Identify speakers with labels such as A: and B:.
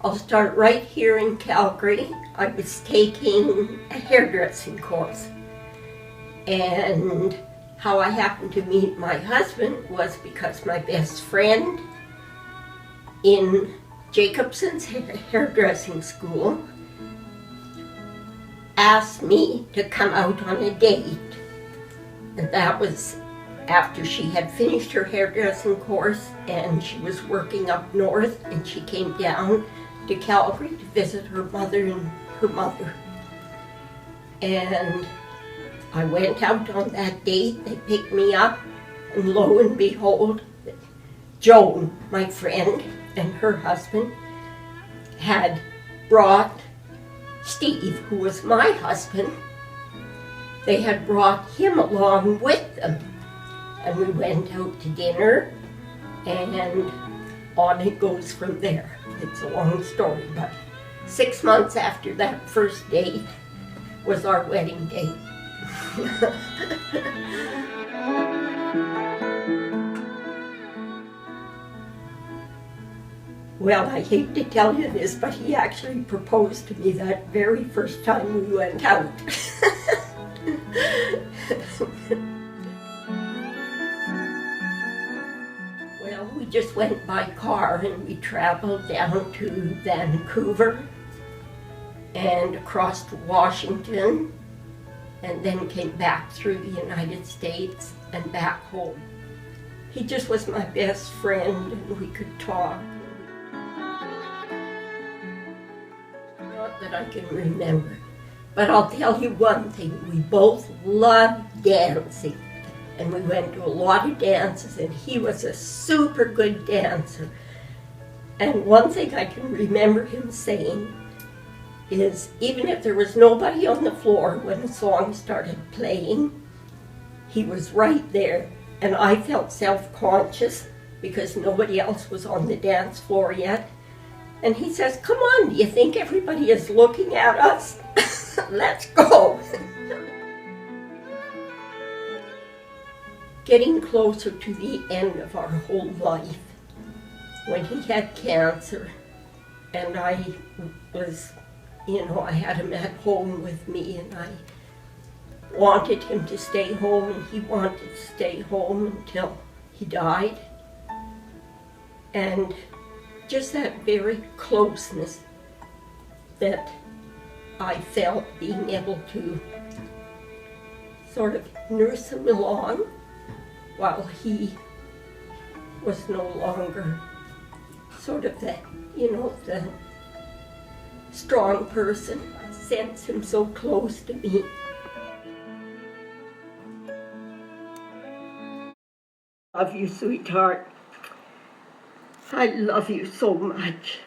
A: I'll start right here in Calgary. I was taking a hairdressing course. And how I happened to meet my husband was because my best friend in Jacobson's hairdressing school asked me to come out on a date. And that was after she had finished her hairdressing course and she was working up north, and she came down to Calgary to visit her mother and her mother. And I went out on that date. They picked me up, and lo and behold, Joan, my friend, and her husband had brought Steve, who was my husband. They had brought him along with them. And we went out to dinner, and on it goes from there. It's a long story, but 6 months after that first date was our wedding date. Well, I hate to tell you this, but he actually proposed to me that very first time we went out. Well, we just went by car and we traveled down to Vancouver and across to Washington, and then came back through the United States and back home. He just was my best friend, and we could talk. Not that I can remember, but I'll tell you one thing. We both loved dancing, and we went to a lot of dances, and he was a super good dancer. And one thing I can remember him saying is, even if there was nobody on the floor when the song started playing, he was right there. And I felt self-conscious because nobody else was on the dance floor yet. And he says, "Come on, do you think everybody is looking at us? Let's go." Getting closer to the end of our whole life, when he had cancer, and I was, I had him at home with me, and I wanted him to stay home, and he wanted to stay home until he died. And just that very closeness that I felt, being able to sort of nurse him along while he was no longer sort of the strong person. I sense him so close to me. Love you, sweetheart. I love you so much.